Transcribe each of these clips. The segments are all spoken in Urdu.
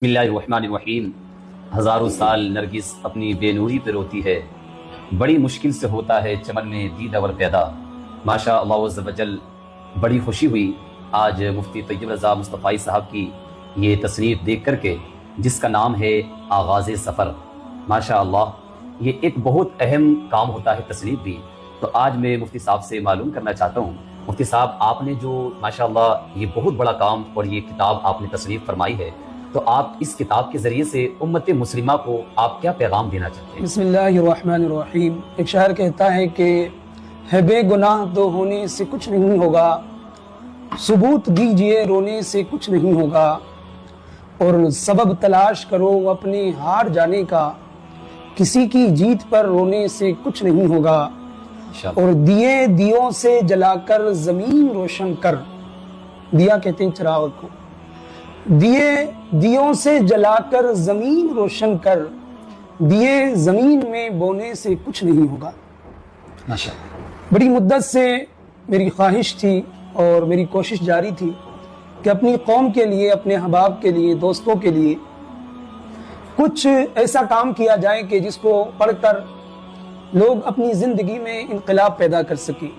بسم اللہ الرحمن الرحیم۔ ہزاروں سال نرگس اپنی بے نوری پہ روتی ہے، بڑی مشکل سے ہوتا ہے چمن میں دید اور پیدا۔ ماشاء اللہ عز و جل، بڑی خوشی ہوئی آج مفتی طیب رضا مصطفی صاحب کی یہ تصنیف دیکھ کر کے، جس کا نام ہے آغاز سفر۔ ماشاء اللہ، یہ ایک بہت اہم کام ہوتا ہے تصنیف بھی۔ تو آج میں مفتی صاحب سے معلوم کرنا چاہتا ہوں، مفتی صاحب آپ نے جو ماشاءاللہ یہ بہت بڑا کام اور یہ کتاب آپ نے تصنیف فرمائی ہے، تو آپ اس کتاب کے ذریعے سے امت مسلمہ کو آپ کیا پیغام دینا چاہتے ہیں؟ بسم اللہ الرحمن الرحیم۔ ایک شاعر کہتا ہے کہ ہے بے گناہ تو ہونے سے کچھ نہیں ہوگا، ثبوت دیجئے رونے سے کچھ نہیں ہوگا، اور سبب تلاش کرو اپنے ہار جانے کا، کسی کی جیت پر رونے سے کچھ نہیں ہوگا، اور دیے دیوں سے جلا کر زمین روشن کر۔ دیا کہتے ہیں چراغ کو۔ دیے دیوں سے جلا کر زمین روشن کر، دیے زمین میں بونے سے کچھ نہیں ہوگا۔ بڑی مدت سے میری خواہش تھی اور میری کوشش جاری تھی کہ اپنی قوم کے لیے، اپنے احباب کے لیے، دوستوں کے لیے کچھ ایسا کام کیا جائے کہ جس کو پڑھ کر لوگ اپنی زندگی میں انقلاب پیدا کر سکیں۔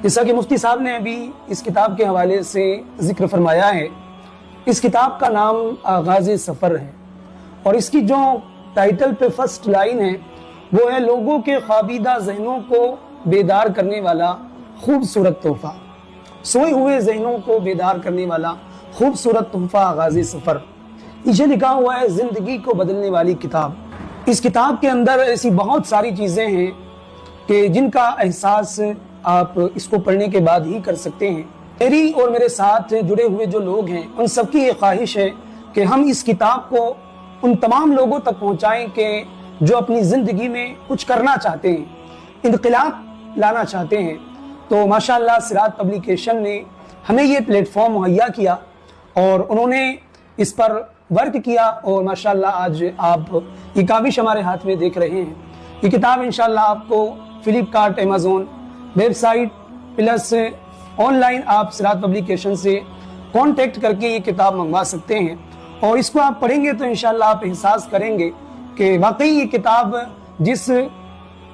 جیسا کہ مفتی صاحب نے ابھی اس کتاب کے حوالے سے ذکر فرمایا ہے، اس کتاب کا نام آغاز سفر ہے، اور اس کی جو ٹائٹل پہ فرسٹ لائن ہے وہ ہے لوگوں کے خوابیدہ ذہنوں کو بیدار کرنے والا خوبصورت تحفہ۔ سوئے ہوئے ذہنوں کو بیدار کرنے والا خوبصورت تحفہ آغاز سفر۔ نیچے لکھا ہوا ہے زندگی کو بدلنے والی کتاب۔ اس کتاب کے اندر ایسی بہت ساری چیزیں ہیں کہ جن کا احساس آپ اس کو پڑھنے کے بعد ہی کر سکتے ہیں۔ میری اور میرے ساتھ جڑے ہوئے جو لوگ ہیں ان سب کی یہ خواہش ہے کہ ہم اس کتاب کو ان تمام لوگوں تک پہنچائیں کہ جو اپنی زندگی میں کچھ کرنا چاہتے ہیں، انقلاب لانا چاہتے ہیں۔ تو ماشاءاللہ سراج پبلیکیشن نے ہمیں یہ پلیٹ فارم مہیا کیا اور انہوں نے اس پر ورک کیا، اور ماشاءاللہ آج آپ یہ کاوش ہمارے ہاتھ میں دیکھ رہے ہیں۔ یہ کتاب انشاءاللہ آپ کو Flipkart, Amazon, website plus online آپ سراج پبلیکیشن سے کانٹیکٹ کر کے یہ کتاب منگوا سکتے ہیں، اور اس کو آپ پڑھیں گے تو انشاءاللہ آپ احساس کریں گے کہ واقعی یہ کتاب جس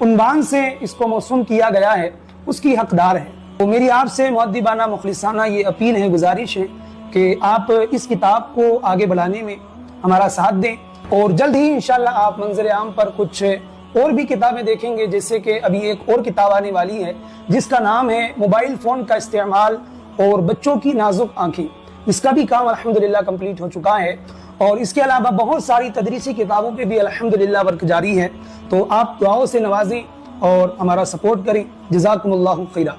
عنوان سے اس کو موسوم کیا گیا ہے اس کی حقدار ہے۔ تو میری آپ سے مؤدبانہ مخلصانہ یہ اپیل ہے، گزارش ہے کہ آپ اس کتاب کو آگے بڑھانے میں ہمارا ساتھ دیں، اور جلد ہی انشاءاللہ آپ منظر عام پر کچھ اور بھی کتابیں دیکھیں گے، جیسے کہ ابھی ایک اور کتاب آنے والی ہے جس کا نام ہے موبائل فون کا استعمال اور بچوں کی نازک آنکھیں۔ اس کا بھی کام الحمدللہ کمپلیٹ ہو چکا ہے، اور اس کے علاوہ بہت ساری تدریسی کتابوں پہ بھی الحمدللہ ورک جاری ہے۔ تو آپ دعاؤں سے نوازیں اور ہمارا سپورٹ کریں۔ جزاکم اللہ خیرہ۔